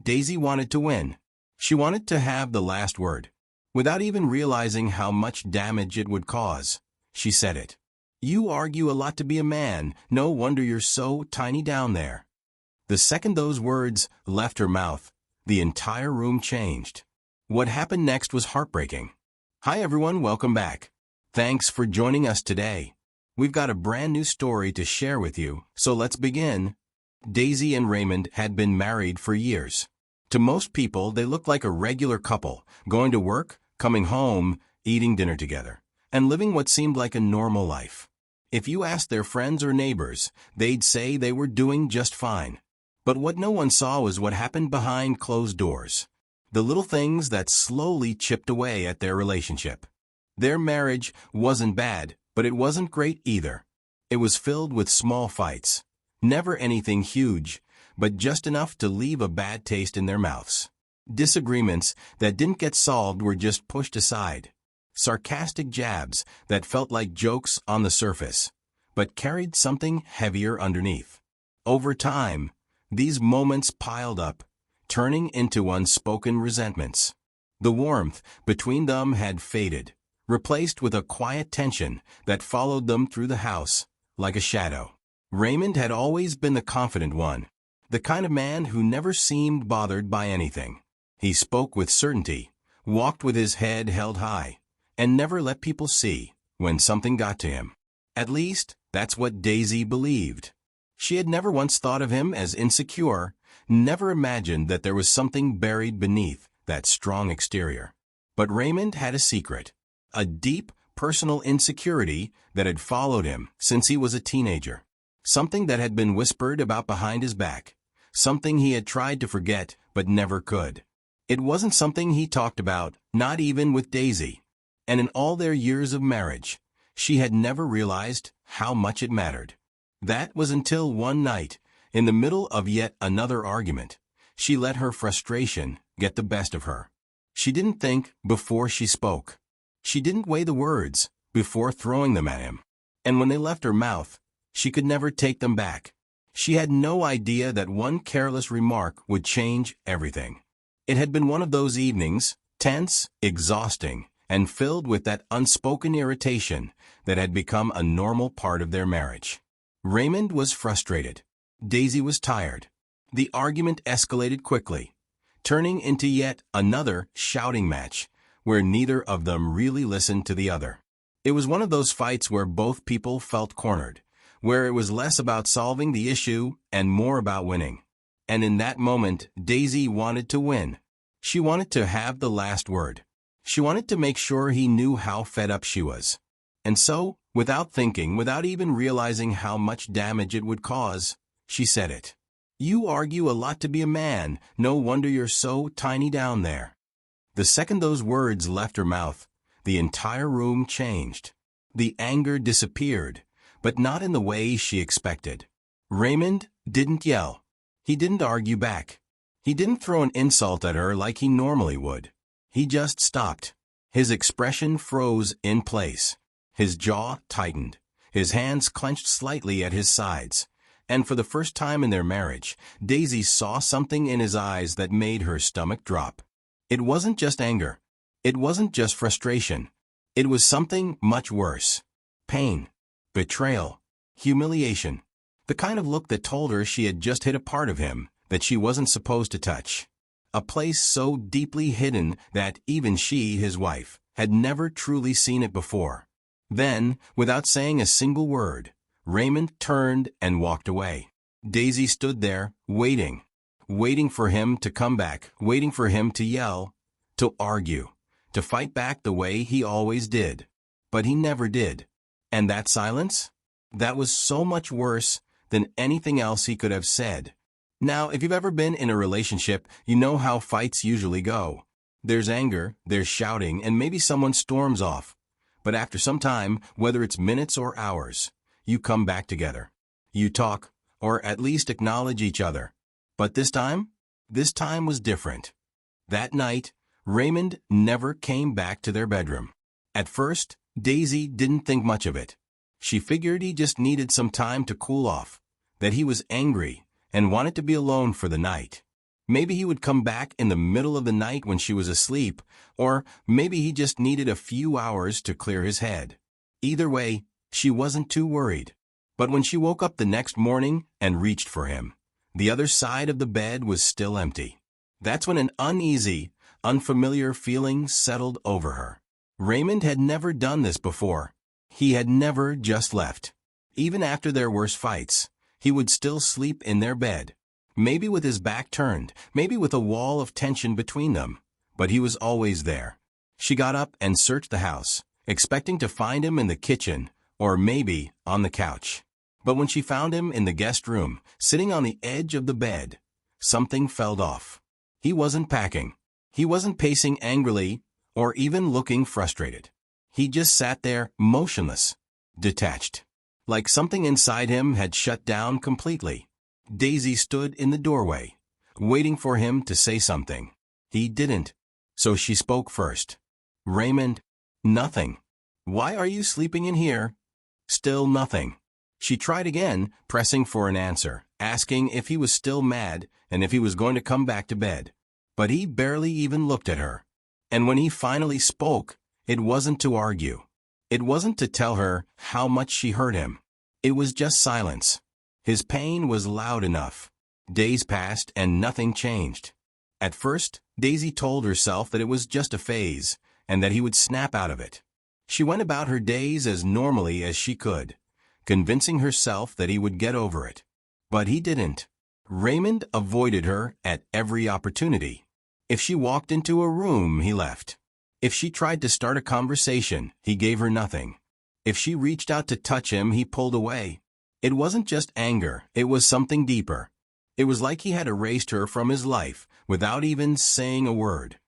Daisy wanted to win. She wanted to have the last word. Without even realizing how much damage it would cause, she said it. "You argue a lot to be a man. No wonder you're so tiny down there." The second those words left her mouth, the entire room changed. What happened next was heartbreaking. Hi everyone, welcome back. Thanks for joining us today. We've got a brand new story to share with you, so let's begin. Daisy and Raymond had been married for years. To most people, they looked like a regular couple, going to work, coming home, eating dinner together, and living what seemed like a normal life. If you asked their friends or neighbors, they'd say they were doing just fine. But what no one saw was what happened behind closed doors. The little things that slowly chipped away at their relationship. Their marriage wasn't bad, but it wasn't great either. It was filled with small fights. Never anything huge, but just enough to leave a bad taste in their mouths. Disagreements that didn't get solved were just pushed aside. Sarcastic jabs that felt like jokes on the surface, but carried something heavier underneath. Over time, these moments piled up, turning into unspoken resentments. The warmth between them had faded, replaced with a quiet tension that followed them through the house, like a shadow. Raymond had always been the confident one, the kind of man who never seemed bothered by anything. He spoke with certainty, walked with his head held high, and never let people see when something got to him. At least, that's what Daisy believed. She had never once thought of him as insecure, never imagined that there was something buried beneath that strong exterior. But Raymond had a secret, a deep, personal insecurity that had followed him since he was a teenager. Something that had been whispered about behind his back, something he had tried to forget but never could. It wasn't something he talked about, not even with Daisy. And in all their years of marriage, she had never realized how much it mattered. That was until one night, in the middle of yet another argument, she let her frustration get the best of her. She didn't think before she spoke. She didn't weigh the words before throwing them at him. And when they left her mouth, she could never take them back. She had no idea that one careless remark would change everything. It had been one of those evenings, tense, exhausting, and filled with that unspoken irritation that had become a normal part of their marriage. Raymond was frustrated. Daisy was tired. The argument escalated quickly, turning into yet another shouting match, where neither of them really listened to the other. It was one of those fights where both people felt cornered, where it was less about solving the issue and more about winning. And in that moment, Daisy wanted to win. She wanted to have the last word. She wanted to make sure he knew how fed up she was. And so, without thinking, without even realizing how much damage it would cause, she said it. "You argue a lot to be a man. No wonder you're so tiny down there." The second those words left her mouth, the entire room changed. The anger disappeared, but not in the way she expected. Raymond didn't yell. He didn't argue back. He didn't throw an insult at her like he normally would. He just stopped. His expression froze in place. His jaw tightened. His hands clenched slightly at his sides. And for the first time in their marriage, Daisy saw something in his eyes that made her stomach drop. It wasn't just anger. It wasn't just frustration. It was something much worse. Pain. Betrayal. Humiliation. The kind of look that told her she had just hit a part of him that she wasn't supposed to touch. A place so deeply hidden that even she, his wife, had never truly seen it before. Then, without saying a single word, Raymond turned and walked away. Daisy stood there, waiting for him to come back, waiting for him to yell, to argue, to fight back the way he always did. But he never did. And that silence? That was so much worse than anything else he could have said. Now, if you've ever been in a relationship, you know how fights usually go. There's anger, there's shouting, and maybe someone storms off. But after some time, whether it's minutes or hours, you come back together. You talk, or at least acknowledge each other. But this time was different. That night, Raymond never came back to their bedroom. At first, Daisy didn't think much of it. She figured he just needed some time to cool off, that he was angry and wanted to be alone for the night. Maybe he would come back in the middle of the night when she was asleep, or maybe he just needed a few hours to clear his head. Either way, she wasn't too worried. But when she woke up the next morning and reached for him, the other side of the bed was still empty. That's when an uneasy, unfamiliar feeling settled over her. Raymond had never done this before. He had never just left. Even after their worst fights, he would still sleep in their bed. Maybe with his back turned, maybe with a wall of tension between them, but he was always there. She got up and searched the house, expecting to find him in the kitchen, or maybe on the couch. But when she found him in the guest room, sitting on the edge of the bed, something felt off. He wasn't packing. He wasn't pacing angrily, or even looking frustrated. He just sat there, motionless, detached. Like something inside him had shut down completely. Daisy stood in the doorway, waiting for him to say something. He didn't, so she spoke first. "Raymond." "Nothing." "Why are you sleeping in here?" Still nothing. She tried again, pressing for an answer, asking if he was still mad and if he was going to come back to bed. But he barely even looked at her. And when he finally spoke, it wasn't to argue. It wasn't to tell her how much she hurt him. It was just silence. His pain was loud enough. Days passed and nothing changed. At first, Daisy told herself that it was just a phase, and that he would snap out of it. She went about her days as normally as she could, convincing herself that he would get over it. But he didn't. Raymond avoided her at every opportunity. If she walked into a room, he left. If she tried to start a conversation, he gave her nothing. If she reached out to touch him, he pulled away. It wasn't just anger, it was something deeper. It was like he had erased her from his life without even saying a word.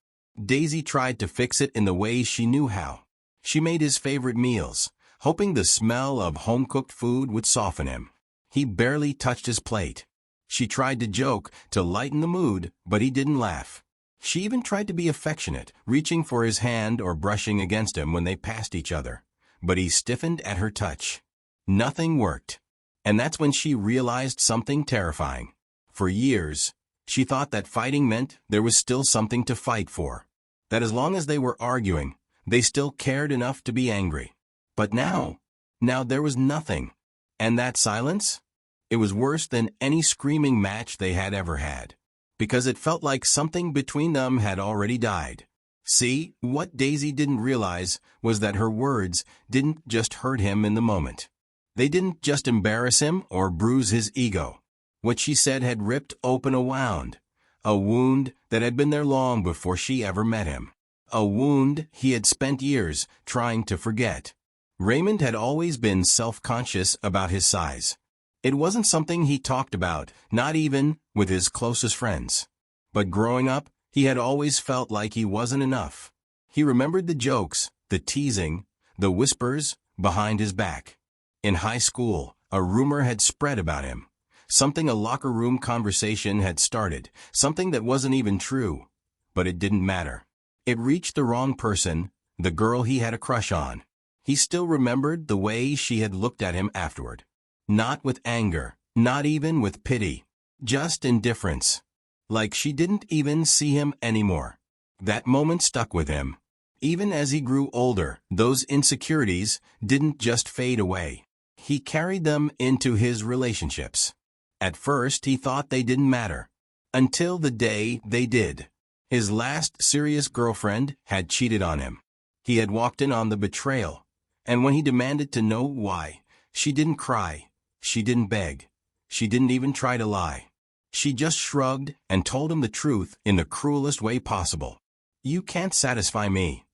Daisy tried to fix it in the ways she knew how. She made his favorite meals, hoping the smell of home-cooked food would soften him. He barely touched his plate. She tried to joke, to lighten the mood, but he didn't laugh. She even tried to be affectionate, reaching for his hand or brushing against him when they passed each other. But he stiffened at her touch. Nothing worked. And that's when she realized something terrifying. For years, she thought that fighting meant there was still something to fight for. That as long as they were arguing, they still cared enough to be angry. But now there was nothing. And that silence? It was worse than any screaming match they had ever had. Because it felt like something between them had already died. See, what Daisy didn't realize was that her words didn't just hurt him in the moment. They didn't just embarrass him or bruise his ego. What she said had ripped open a wound that had been there long before she ever met him. A wound he had spent years trying to forget. Raymond had always been self-conscious about his size. It wasn't something he talked about, not even with his closest friends. But growing up, he had always felt like he wasn't enough. He remembered the jokes, the teasing, the whispers behind his back. In high school, a rumor had spread about him. Something a locker room conversation had started, something that wasn't even true. But it didn't matter. It reached the wrong person, the girl he had a crush on. He still remembered the way she had looked at him afterward. Not with anger, not even with pity. Just indifference. Like she didn't even see him anymore. That moment stuck with him. Even as he grew older, those insecurities didn't just fade away. He carried them into his relationships. At first, he thought they didn't matter. Until the day they did. His last serious girlfriend had cheated on him. He had walked in on the betrayal. And when he demanded to know why, she didn't cry. She didn't beg. She didn't even try to lie. She just shrugged and told him the truth in the cruelest way possible. "You can't satisfy me."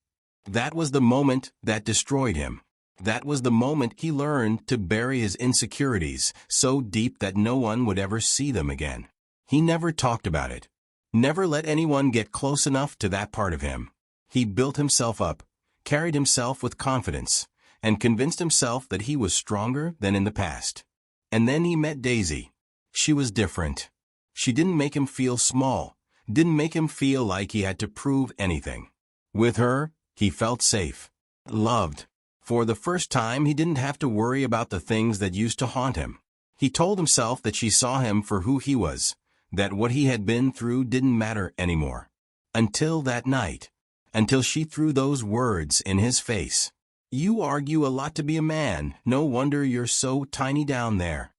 That was the moment that destroyed him. That was the moment he learned to bury his insecurities so deep that no one would ever see them again. He never talked about it. Never let anyone get close enough to that part of him. He built himself up, carried himself with confidence, and convinced himself that he was stronger than in the past. And then he met Daisy. She was different. She didn't make him feel small, didn't make him feel like he had to prove anything. With her, he felt safe, loved. For the first time, he didn't have to worry about the things that used to haunt him. He told himself that she saw him for who he was, that what he had been through didn't matter anymore. Until that night. Until she threw those words in his face. "You argue a lot to be a man, no wonder you're so tiny down there."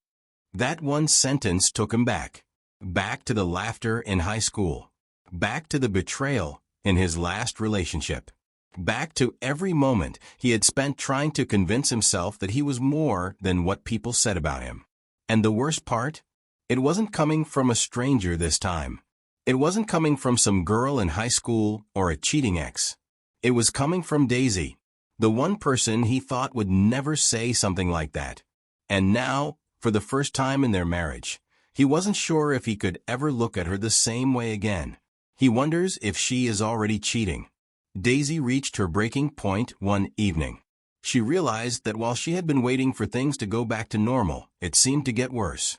That one sentence took him back. Back to the laughter in high school. Back to the betrayal in his last relationship. Back to every moment he had spent trying to convince himself that he was more than what people said about him. And the worst part? It wasn't coming from a stranger this time. It wasn't coming from some girl in high school or a cheating ex. It was coming from Daisy, the one person he thought would never say something like that. And now, for the first time in their marriage, he wasn't sure if he could ever look at her the same way again. He wonders if she is already cheating. Daisy reached her breaking point one evening. She realized that while she had been waiting for things to go back to normal, it seemed to get worse.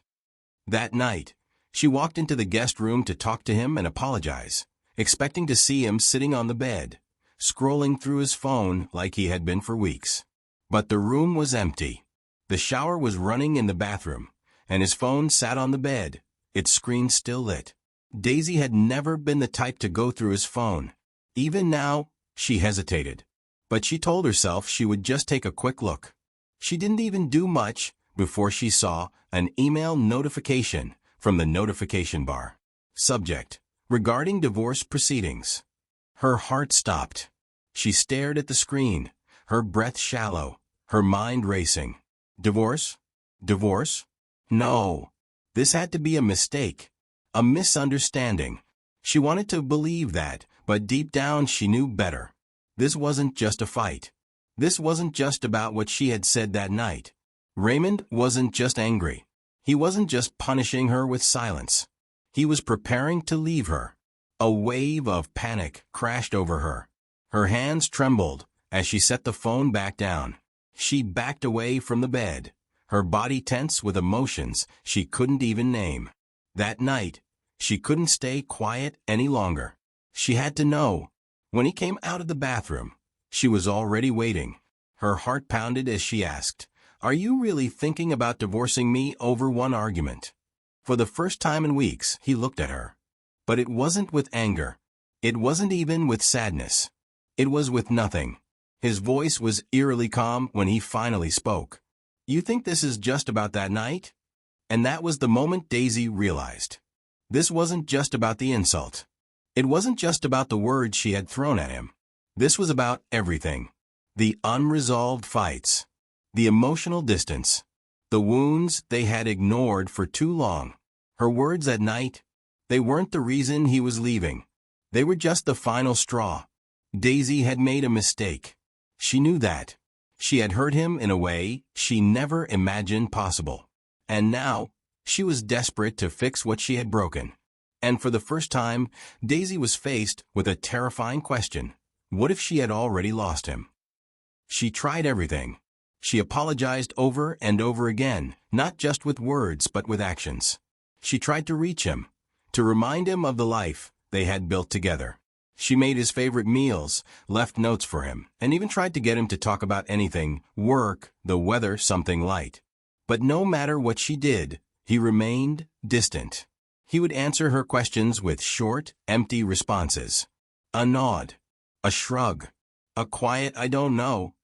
That night, she walked into the guest room to talk to him and apologize, expecting to see him sitting on the bed, scrolling through his phone like he had been for weeks. But the room was empty. The shower was running in the bathroom, and his phone sat on the bed, its screen still lit. Daisy had never been the type to go through his phone. Even now, she hesitated. But she told herself she would just take a quick look. She didn't even do much before she saw an email notification from the notification bar. Subject: regarding divorce proceedings. Her heart stopped. She stared at the screen, her breath shallow, her mind racing. Divorce? Divorce? No. This had to be a mistake. A misunderstanding. She wanted to believe that, but deep down she knew better. This wasn't just a fight. This wasn't just about what she had said that night. Raymond wasn't just angry. He wasn't just punishing her with silence. He was preparing to leave her. A wave of panic crashed over her. Her hands trembled as she set the phone back down. She backed away from the bed, her body tense with emotions she couldn't even name. That night, she couldn't stay quiet any longer. She had to know. When he came out of the bathroom, she was already waiting. Her heart pounded as she asked, "Are you really thinking about divorcing me over one argument?" For the first time in weeks, he looked at her. But it wasn't with anger. It wasn't even with sadness. It was with nothing. His voice was eerily calm when he finally spoke. "You think this is just about that night?" And that was the moment Daisy realized. This wasn't just about the insult. It wasn't just about the words she had thrown at him. This was about everything. The unresolved fights. The emotional distance. The wounds they had ignored for too long. Her words at night, they weren't the reason he was leaving. They were just the final straw. Daisy had made a mistake. She knew that. She had hurt him in a way she never imagined possible. And now, she was desperate to fix what she had broken. And for the first time, Daisy was faced with a terrifying question. What if she had already lost him? She tried everything. She apologized over and over again, not just with words but with actions. She tried to reach him, to remind him of the life they had built together. She made his favorite meals, left notes for him, and even tried to get him to talk about anything, work, the weather, something light. But no matter what she did, he remained distant. He would answer her questions with short, empty responses. A nod, a shrug, a quiet "I don't know."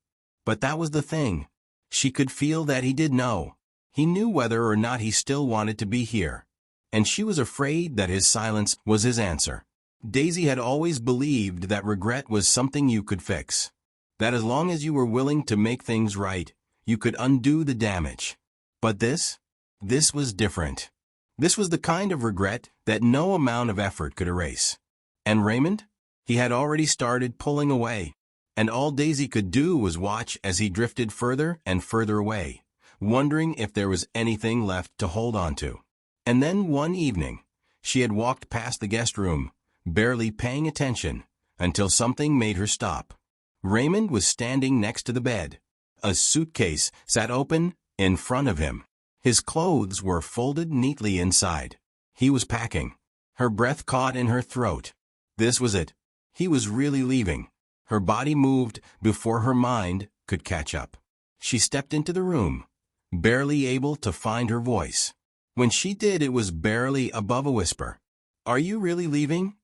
But that was the thing. She could feel that he did know. He knew whether or not he still wanted to be here. And she was afraid that his silence was his answer. Daisy had always believed that regret was something you could fix. That as long as you were willing to make things right, you could undo the damage. But this was different. This was the kind of regret that no amount of effort could erase. And Raymond? He had already started pulling away. And all Daisy could do was watch as he drifted further and further away, wondering if there was anything left to hold on to. And then one evening, she had walked past the guest room, barely paying attention, until something made her stop. Raymond was standing next to the bed. A suitcase sat open in front of him. His clothes were folded neatly inside. He was packing. Her breath caught in her throat. This was it. He was really leaving. Her body moved before her mind could catch up. She stepped into the room, barely able to find her voice. When she did, it was barely above a whisper. "Are you really leaving?"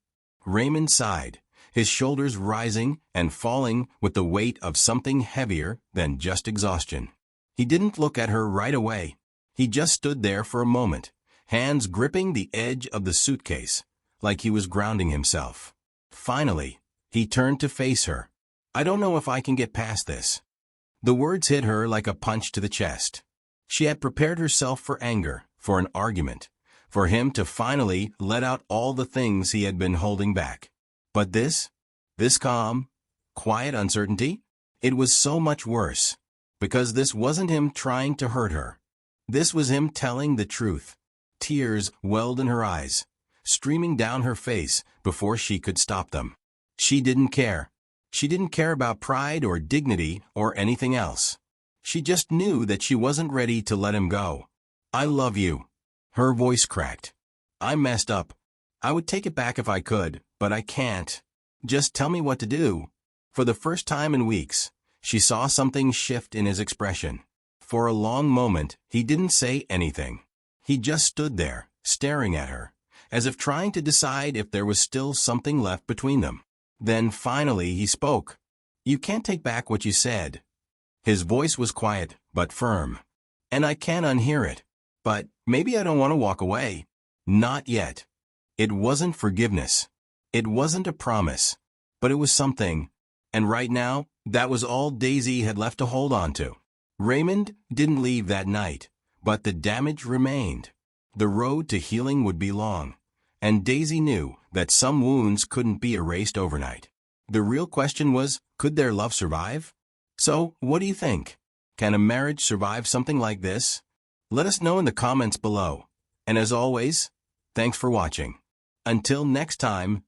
Raymond sighed, his shoulders rising and falling with the weight of something heavier than just exhaustion. He didn't look at her right away. He just stood there for a moment, hands gripping the edge of the suitcase, like he was grounding himself. Finally, he turned to face her. "I don't know if I can get past this." The words hit her like a punch to the chest. She had prepared herself for anger, for an argument, for him to finally let out all the things he had been holding back. But this calm, quiet uncertainty, it was so much worse, because this wasn't him trying to hurt her. This was him telling the truth. Tears welled in her eyes, streaming down her face before she could stop them. She didn't care. She didn't care about pride or dignity or anything else. She just knew that she wasn't ready to let him go. "I love you." Her voice cracked. "I messed up. I would take it back if I could, but I can't. Just tell me what to do." For the first time in weeks, she saw something shift in his expression. For a long moment, he didn't say anything. He just stood there, staring at her, as if trying to decide if there was still something left between them. Then finally he spoke. "You can't take back what you said." His voice was quiet, but firm. "And I can't unhear it. But maybe I don't want to walk away." Not yet. It wasn't forgiveness. It wasn't a promise. But it was something. And right now, that was all Daisy had left to hold on to. Raymond didn't leave that night, but the damage remained. The road to healing would be long, and Daisy knew that some wounds couldn't be erased overnight. The real question was, could their love survive? So, what do you think? Can a marriage survive something like this? Let us know in the comments below. And as always, thanks for watching. Until next time,